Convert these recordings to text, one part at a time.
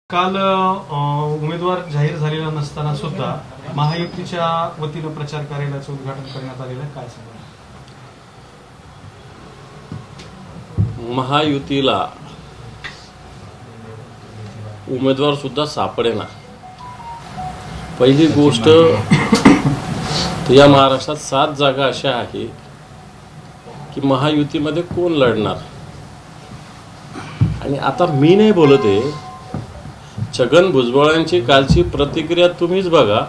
काल उमेदवार जाहीर झालेला नसताना सुद्धा महायुतीच्या वतीने प्रचार कार्यालयाचे उद्घाटन करण्यात आलेलं आहे, काय सांगा? महायुतीला उमेदवार सुद्धा सापडेना। पहिली गोष्ट, या महाराष्ट्रात 7 जागा अशा आहे की महायुतीमध्ये कोण लढणार। आणि आता मी नाही बोलत आहे, छगन भुजबळांची कालची प्रतिक्रिया तुम्हीच बघा,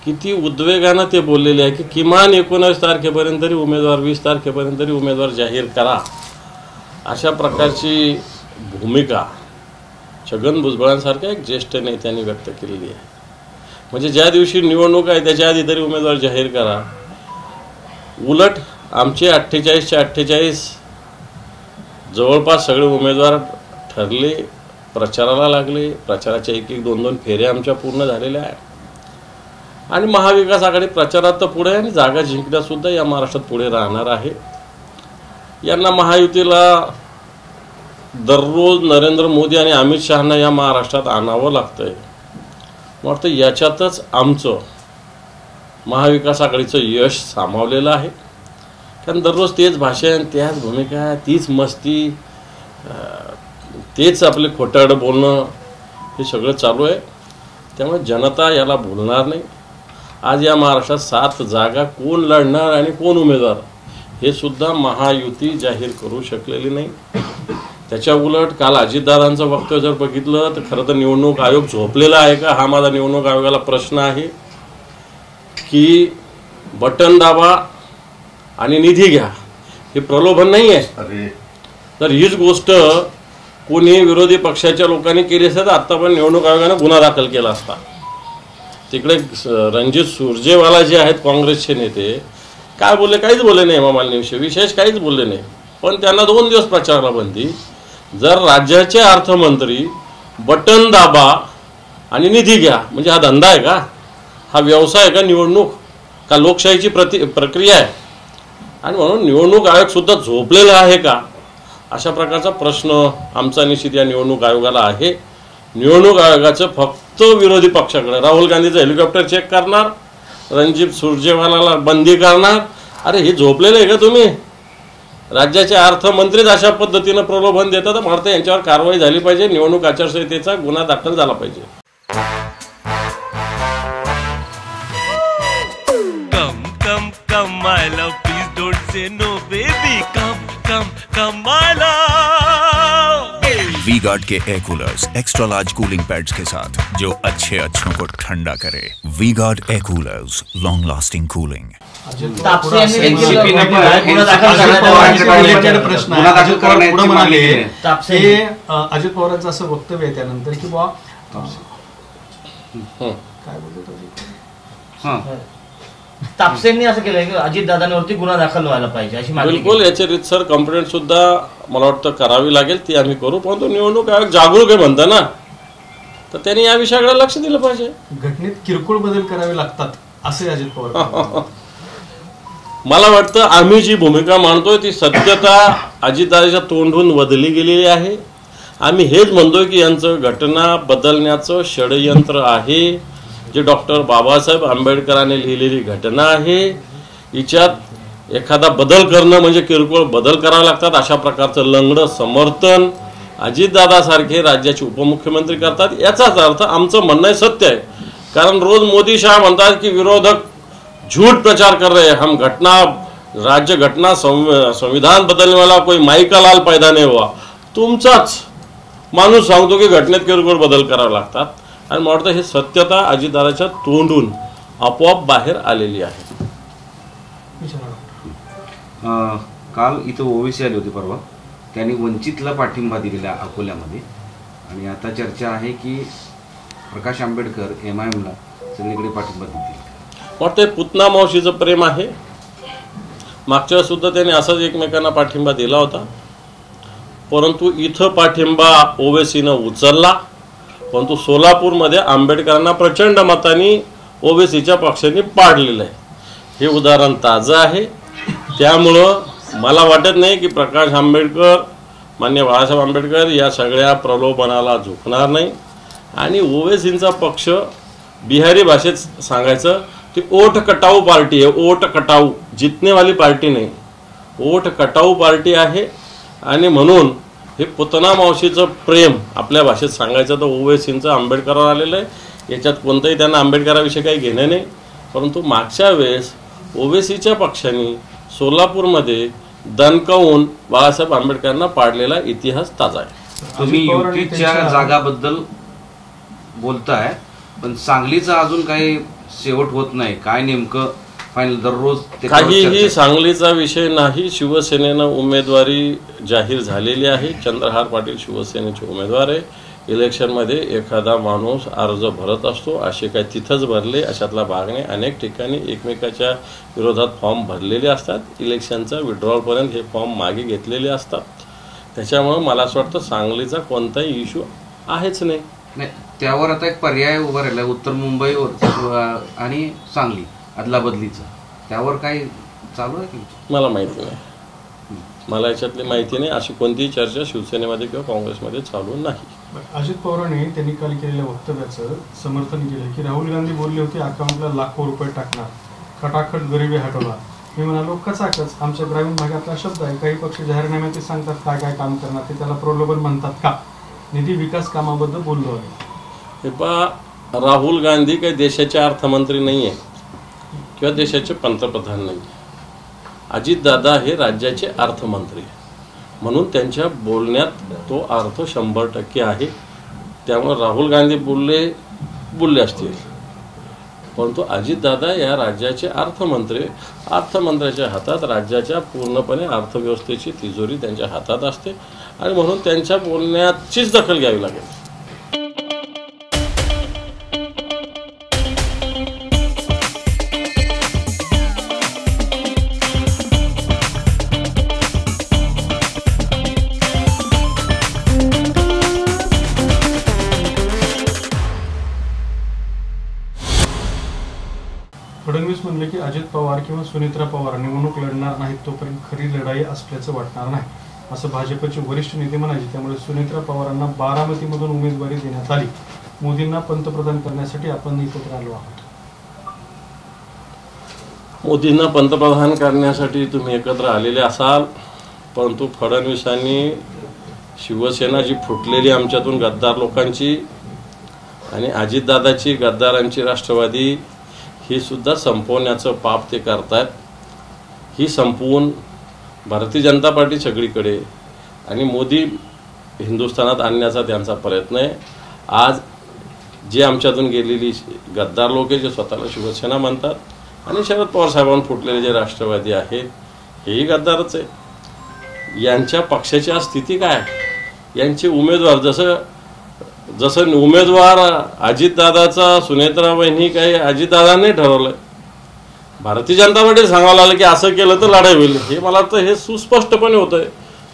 किती उद्वेगाने ते बोललेले आहे की किमान 19 तारखेपर्यंत तरी उमेदवार, 20 तारखेपर्यंत तरी उमेदवार जाहीर करा, अशा प्रकारची भूमिका छगन भुजबळांसारख्या एक ज्येष्ठ नेत्यांनी व्यक्त केलेली आहे। म्हणजे ज्या दिवशी निवडणूक आहे त्याच्या आधी तरी उमेदवार जाहीर करा। उलट आमचे 48च्या 48 जवळपास सगळे उमेदवार ठरले, प्रचाराला लागले, प्रचाराच्या 1-1, 2-2 फेऱ्या आमच्या पूर्ण झालेल्या आहेत। आणि महाविकास आघाडी प्रचारात तर पुढे आणि जागा जिंकण्यात सुद्धा या महाराष्ट्रात पुढे राहणार आहे। यांना महायुतीला दररोज नरेंद्र मोदी आणि अमित शहांना या महाराष्ट्रात आणावं लागतंय। वाटतं याच्यातच आमचं महाविकास आघाडीचं यश सामावलेलं आहे। कारण दररोज तेच भाषण, त्याच भूमिका, तीच मस्ती, तेच आपले खोटारडं बोलणं, हे सगळं चालू आहे। त्यामुळे जनता याला भुलणार नाही। आज या महाराष्ट्रात 7 जागा कोण लढणार आणि कोण उमेदवार हे सुद्धा महायुती जाहीर करू शकलेली नाही। त्याच्या उलट काल अजितदादांचं वक्तव्य जर बघितलं तर खरं तर निवडणूक आयोग झोपलेला आहे का, हा माझा निवडणूक आयोगाला प्रश्न आहे। की बटन दाबा आणि निधी घ्या हे प्रलोभन नाही आहे। तर हीच गोष्ट कोणी विरोधी पक्षाच्या लोकांनी केली असता तर आता पण निवडणूक आयोगाने गुन्हा दाखल केला असता। तिकडे रणजित सुरजेवाला जे आहेत काँग्रेसचे नेते, काय बोलले? काहीच बोलले नाही। मामालनीविषयी विशेष काहीच बोलले नाही। पण त्यांना 2 दिवस प्रचाराला बंदी। जर राज्याचे अर्थमंत्री बटन दाबा आणि निधी घ्या म्हणजे हा धंदा आहे का, हा व्यवसाय आहे का निवडणूक, का लोकशाहीची प्रक्रिया आहे? आणि म्हणून निवडणूक आयोग सुद्धा झोपलेला आहे का, अशा प्रकारचा प्रश्न आमचा निश्चित या निवडणूक आयोगाला आहे। निवडणूक आयोगाचं फक्त विरोधी पक्षाकडे, राहुल गांधीचं हेलिकॉप्टर चेक करणार, रणजित सुरजेवालाला बंदी करणार। अरे हे झोपलेलं आहे का तुम्ही? राज्याचे अर्थमंत्रीच अशा पद्धतीनं प्रलोभन देतात, तर यांच्यावर कारवाई झाली पाहिजे, निवडणूक आचारसंहितेचा गुन्हा दाखल झाला पाहिजे। Come, my love, please don't say no, baby. Come, my love. V-Guard के air coolers extra large cooling pads के साथ जो अच्छों को ठंडा करे। V-Guard air coolers, long lasting cooling. Ajit पवारांचं असं वक्तव्य आहे त्यानंतर की बा काय बोलतो तापसेंनी असं केलंय की अजितदादांवरती गुन्हा दाखल व्हायला पाहिजे अशी मागणी। बिलकुल, याची रीतसर कंप्लेंट सुद्धा मला वाटतं करावी लागेल, ती आम्ही करू। परंतु निवडणूक आयोग जागरूक आहे म्हणता ना, तर त्यांनी या विषयाकडे लक्ष दिलं पाहिजे। घटनेत किरकोळ बदल करावे लागतात असे अजित पवार मला वाटतं आम्ही जी भूमिका मांडतोय ती सत्यता अजितदादाच्या तोंडून वदली गेलेली आहे। आम्ही हेच म्हणतोय की यांचं घटना बदलण्याचं षडयंत्र आहे, जे डॉक्टर बाबासाहेब आंबेडकरांनी लिहिलेली घटना आहे। हिच्यात एखादा बदल करणं म्हणजे किरकोळ बदल करावे लागतात, अशा प्रकारचं लंगडं समर्थन अजितदादासारखे राज्याचे उपमुख्यमंत्री करतात। याचाच अर्थ आमचं म्हणणं सत्य आहे। कारण रोज मोदी शाह म्हणतात की विरोधक झूठ प्रचार कर रहे हैं, हम राज्य घटना संविधान बदलने वाला कोई माई का लाल पैदा नहीं हुआ। तुमचाच माणूस सांगतो की घटनेत किरकोळ बदल करावे लागतात, आणि मला वाटतं हे सत्यता अजितदादाच्या तोंडून आपोआप बाहेर आलेली आहे। काल इथं ओवेसी आली होती परवा, त्यांनी वंचितला पाठिंबा दिलेला अकोल्यामध्ये, आणि आता चर्चा आहे की प्रकाश आंबेडकर MIMला सगळीकडे पाठिंबा देतील। वाटतं पुतना मावशीचं प्रेम आहे। मागच्या सुद्धा त्यांनी असाच एकमेकांना पाठिंबा दिला होता, परंतु इथं पाठिंबा ओवेसीनं उचलला, परंतु सोलापूरमध्ये आंबेडकरांना प्रचंड मतांनी ओवेसीच्या पक्षांनी पाडलेलं आहे। हे उदाहरण ताजं आहे। त्यामुळं मला वाटत नाही की प्रकाश आंबेडकर, माननीय बाळासाहेब आंबेडकर या सगळ्या प्रलोभनाला झुकणार नाही। आणि ओवेसींचा पक्ष बिहारी भाषेत सांगायचं ती ओठ कटाऊ पार्टी आहे, ओठ कटाऊ, जितनेवाली पार्टी नाही, ओठ कटाऊ पार्टी आहे. आणि म्हणून हे पुतना मावशीचं प्रेम आपल्या भाषेत सांगायचं तर ओवेसींचं आंबेडकरावर आलेलं आहे. याच्यात कोणतंही त्यांना आंबेडकराविषयी काही घेणं नाही. परंतु मागच्या वेळेस ओवेसीच्या पक्षाने सोलापूरमध्ये दणकावून बाळासाहेब आंबेडकरांना पाडलेला इतिहास ताजा आहे. तुम्ही युतीच्या जागाबद्दल बोलताय, पण सांगलीचा अजून काही शेवट होत नाही. काय नेमकं फायनल दररोज काहीही सांगलीचा विषय नाही. शिवसेनेनं उमेदवारी जाहीर झालेली आहे. चंद्रहार पाटील शिवसेनेचे उमेदवार आहे. इलेक्शनमध्ये एखादा माणूस अर्ज भरत असतो, असे काय तिथंच भरले अशातला भाग नाही. अनेक ठिकाणी एकमेकाच्या विरोधात फॉर्म भरलेले असतात. इलेक्शनचा विड्रॉलपर्यंत हे फॉर्म मागे घेतलेले असतात. त्याच्यामुळं मला असं वाटतं सांगलीचा कोणताही इश्यू आहेच नाही. त्यावर आता एक पर्याय उभा राहिला उत्तर मुंबईवर आणि सांगली अदलाबदलीचं, त्यावर काय चालू आहे की मला माहिती नाही. मला याच्यातली माहिती नाही. अशी कोणतीही चर्चा शिवसेनेमध्ये किंवा काँग्रेसमध्ये चालू नाही. अजित पवारांनी त्यांनी काल केलेल्या वक्तव्याचं समर्थन केलं की राहुल गांधी बोलले होते अकाउंटला लाखो रुपये टाकणार, खटाखट गरिबी हटवणार. मी म्हणालो कचाकच आमच्या ग्रामीण भागातला शब्द आहे. काही पक्ष जाहीरनाम्यात सांगतात काय काय काम करणार, ते त्याला प्रलोभन म्हणतात का? निधी विकास कामाबद्दल बोललो आहे. हे पहा, राहुल गांधी काही देशाचे अर्थमंत्री नाही आहे किंवा देशाचे पंतप्रधान नाही. अजितदादा हे राज्याचे अर्थमंत्री, म्हणून त्यांच्या बोलण्यात तो अर्थ 100% आहे. त्यामुळे राहुल गांधी बोलले असतील, परंतु अजितदादा या राज्याचे अर्थमंत्री. अर्थमंत्र्याच्या हातात राज्याच्या पूर्णपणे अर्थव्यवस्थेची तिजोरी त्यांच्या हातात असते आणि म्हणून त्यांच्या बोलण्याचीच दखल घ्यावी लागेल. फडणवीस म्हणले की अजित पवार किंवा सुनेत्रा पवार निवडणूक लढणार नाहीत तोपर्यंत खरी लढाई असल्याचं वाटणार नाही, असं भाजपचे वरिष्ठ नेते म्हणाले. त्यामुळे सुनेत्रा पवारांना बारामतीमधून उमेदवारी देण्यात आली. मोदींना पंतप्रधान करण्यासाठी आपण एकत्र आलो आहोत. मोदींना पंतप्रधान करण्यासाठी तुम्ही एकत्र आलेले असाल, परंतु फडणवीसांनी शिवसेना जी फुटलेली आमच्यातून गद्दार लोकांची आणि अजितदादाची गद्दारांची राष्ट्रवादी ही सुद्धा संपवण्याचं पाप ते करतायत. ही संपवून भारतीय जनता पार्टी सगळीकडे आणि मोदी हिंदुस्थानात आणण्याचा त्यांचा प्रयत्न आहे. आज जे आमच्यातून गेलेली गद्दार लोक जे स्वतःला शिवसेना म्हणतात आणि शरद पवार साहेबांना फुटलेले जे राष्ट्रवादी आहेत हेही गद्दारच आहे. यांच्या पक्षाची आज स्थिती काय? यांचे उमेदवार जसं उमेदवार अजितदादाचा सुनेत्रा वहिनी काही अजितदादांनी ठरवलं. भारतीय जनता पार्टी सांगावं लागलं की असं केलं तर लढाई होईल. हे मला वाटतं हे सुस्पष्टपणे होतं आहे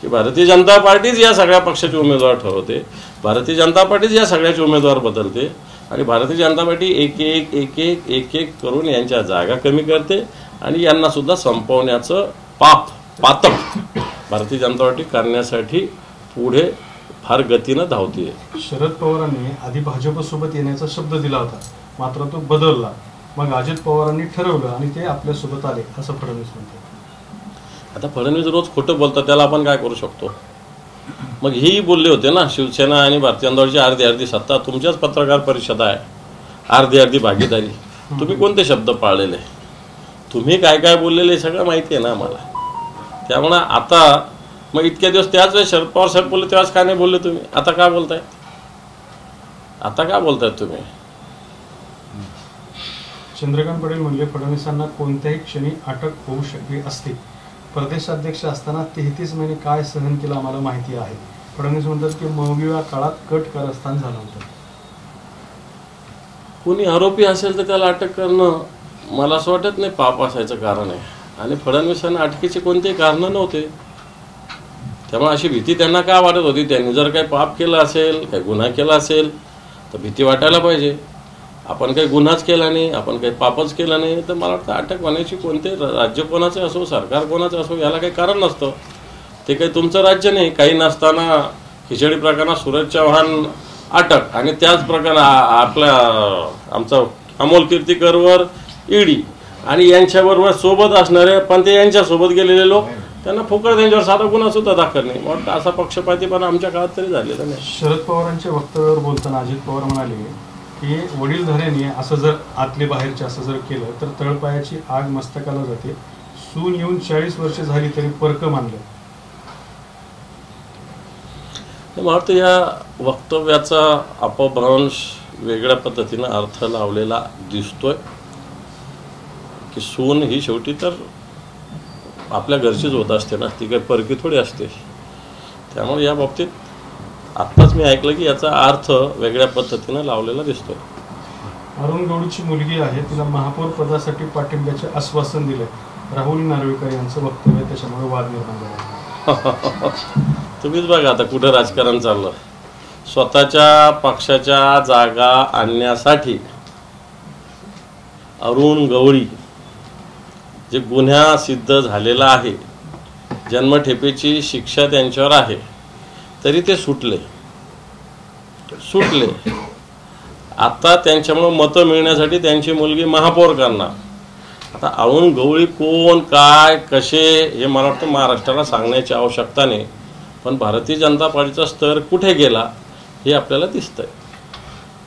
की भारतीय जनता पार्टीच या सगळ्या पक्षाचे उमेदवार ठरवते, भारतीय जनता पार्टीच या सगळ्याचे उमेदवार बदलते आणि भारतीय जनता पार्टी एक एक करून यांच्या जागा कमी करते आणि यांना सुद्धा संपवण्याचं पातक भारतीय जनता पार्टी करण्यासाठी पुढे फार गतीनं धावते. शरद पवारांनी आधी भाजपसोबत येण्याचा शब्द दिला होता, मात्र तो बदलला. मग अजित पवारांनी ठरवलं आणि ते आपल्यासोबत आले, असं फडणवीस म्हणतात. आता फडणवीस रोज खोटं बोलतात, त्याला आपण काय करू शकतो? मग हेही बोलले होते ना, शिवसेना आणि भारतीय जनता पार्टीची अर्धी सत्ता, तुमच्याच पत्रकार परिषद आहे, अर्धी भागीदारी. तुम्ही कोणते शब्द पाळलेले, तुम्ही काय काय बोललेले सगळं माहिती आहे ना आम्हाला. त्यामुळे आता मग इतक्या दिवस त्याच वेळेस शरद पवार साहेब बोलले तेव्हाच का नाही बोलले तुम्ही? आता का बोलताय? तुम्ही? चंद्रकांत पाटील म्हणले फडणवीसांना कोणत्याही क्षणी अटक होऊ शकली असते. प्रदेशाध्यक्ष असताना 33 महिने काय सहन केलं आम्हाला माहिती आहे. फडणवीस म्हणतात की मौलिया काळात कट कारस्थान झालं होतं. कोणी आरोपी असेल तर त्याला अटक करणं मला असं वाटत नाही पाप असायचं कारण आहे. आणि फडणवीसांना अटकेचे कोणतेही कारण नव्हते. त्यामुळे अशी भीती त्यांना का वाटत होती? त्यांनी जर काही पाप केलं असेल, काही गुन्हा केला असेल तर भीती वाटायला पाहिजे. आपण काही गुन्हाच केला नाही, आपण काही पापच केलं नाही, तर मला वाटतं अटक होण्याची कोणते राज्य कोणाचं असो, सरकार कोणाचं असो, याला काही कारण नसतं. ते काही तुमचं राज्य नाही. काही नसताना खिचडी प्रकरणात सूरज चव्हाण अटक आणि त्याच प्रकारे आपल्या आमचा अमोल कीर्तीकरवर ईडी आणि यांच्याबरोबर सोबत असणारे पण ते यांच्यासोबत गेलेले लोक त्यांना फुकट त्यांच्यावर साधा गुन्हा सुद्धा दाखल नाही. वाटतं असा पक्षपातीपणा आमच्या काळात तरी झालेला नाही. शरद पवारांच्या वक्तव्यावर बोलताना अजित पवार म्हणाले की वडीलधाऱ्यांनी असं जर आतले बाहेरचे असं जर केलं तर तळपायाची आग मस्तकाला जाते. सून येऊन 40 वर्ष झाली तरी परक मानलं. मला वाटतं या वक्तव्याचा अपभ्रंश वेगळ्या पद्धतीनं अर्थ लावलेला दिसतोय की सून ही शेवटी तर आपल्या घरचीच होत असते ना, ती काही परकी थोडी असते. त्यामुळे या बाबतीत आत्ताच मी ऐकलं की याचा अर्थ वेगळ्या पद्धतीनं लावलेला दिसतोय. अरुण गवळीची मुलगी आहे, तिला महापौर पदासाठी पाठिंब्याचे आश्वासन दिले. राहुल नार्वेकर यांचं वक्तव्य त्याच्यामुळे वाद निर्माण झाला. तुम्हीच बघा आता कुठं राजकारण चाललं. स्वतःच्या पक्षाच्या जागा आणण्यासाठी अरुण गवळी जे गुन्हा सिद्ध झालेला आहे, जन्मठेपेची शिक्षा त्यांच्यावर आहे, तरी ते सुटले. आता त्यांच्यामुळं मतं मिळण्यासाठी त्यांची मुलगी महापौर करणार. आता अरुण गवळी कोण, काय, कसे हे मला वाटतं महाराष्ट्राला सांगण्याची आवश्यकता नाही, पण भारतीय जनता पार्टीचा स्तर कुठे गेला हे आपल्याला दिसतंय.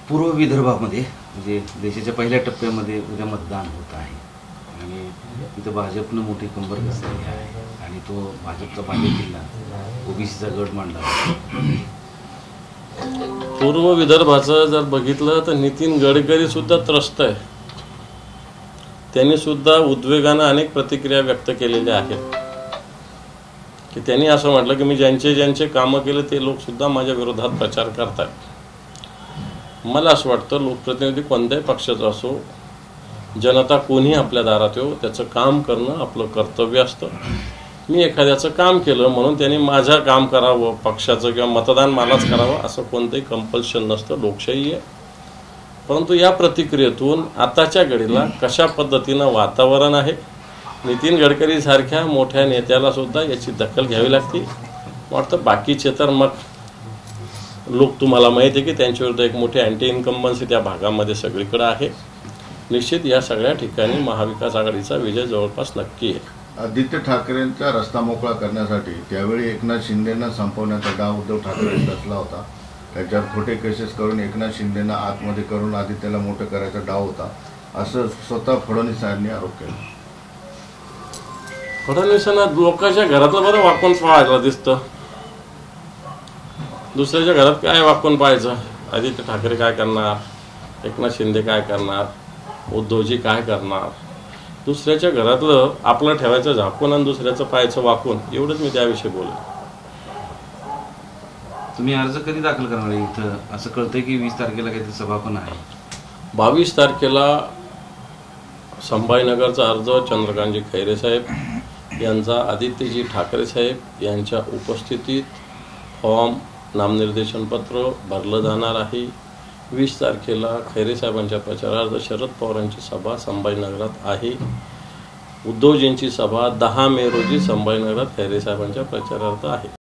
पूर्व विदर्भामध्ये म्हणजे देशाच्या पहिल्या टप्प्यामध्ये उद्या मतदान होत आहे आणि तिथं भाजपनं मोठी कंबर कसलेली आहे आणि तो भाजपचा बालेकिल्ला ओबीसीचा गट मांडला. पूर्व विदर्भाचं जर बघितलं तर नितीन गडकरी सुद्धा त्रस्त आहे. त्यांनी सुद्धा उद्वेगानं अनेक प्रतिक्रिया व्यक्त केलेल्या आहेत की त्यांनी असं म्हटलं की मी ज्यांचे कामं केले ते लोक सुद्धा माझ्या विरोधात प्रचार करतात. मला असं वाटतं लोकप्रतिनिधी कोणत्याही पक्षाचा असो, जनता कोणी आपल्या दारात येऊ, त्याचं काम करणं आपलं कर्तव्य असतं. मी एखाद्याचं काम केलं म्हणून त्यांनी माझं काम करावं, पक्षाचं किंवा मतदान मलाच करावं असं कोणतंही कंपल्शन नसतं. लोकशाही आहे. परंतु या प्रतिक्रियेतून आताच्या घडीला कशा पद्धतीनं वातावरण आहे, नितीन गडकरी सारख्या मोठ्या नेत्याला सुद्धा याची दखल घ्यावी लागते. वाटतं बाकीचे तर मग लोक तुम्हाला माहिती आहे की त्यांच्याविरुद्ध एक मोठी अँटी इन्कम्बन्सी त्या भागामध्ये सगळीकडे आहे. निश्चित या सगळ्या ठिकाणी महाविकास आघाडीचा विजय जवळपास नक्की आहे. आदित्य ठाकरेंचा रस्ता मोकळा करण्यासाठी त्यावेळी एकनाथ शिंदेंना संपवण्याचा डाव उद्धव ठाकरे रचला होता. त्याच्यावर खोटे केसेस करून एकनाथ शिंदेंना आतमध्ये करून आदित्यला मोठं करायचा डाव होता असं स्वतः फडणवीस यांनी आरोप केला. फडणवीसांना लोकांच्या घरातलं बरं वाकून पाहायला दिसतं, दुसऱ्याच्या घरात काय वाकून पाहायचं. आदित्य ठाकरे काय करणार, एकनाथ शिंदे काय करणार, उद्धवजी काय करणार. दुसऱ्याच्या घरातलं आपलं ठेवायचं झाकून आणि दुसऱ्याचं पाहायचं वाकून, एवढंच मी त्याविषयी बोललो. तुम्ही अर्ज कधी दाखल करणार आहे इथं? असं कळतंय की 20 तारखेला काहीतरी सभा पण आहे. 22 तारखेला संभाजीनगरचा अर्ज चंद्रकांतजी खैरे साहेब यांचा आदित्यजी ठाकरे साहेब यांच्या उपस्थितीत फॉर्म नामनिर्देशनपत्र भरलं जाणार आहे. 20 तारखेला खैरे साहेबांच्या प्रचारार्थ शरद पवारांची सभा संभाजीनगरात आहे. उद्धवजींची सभा 10 मे रोजी संभाजीनगरात खैरे साहेबांच्या प्रचारार्थ आहे.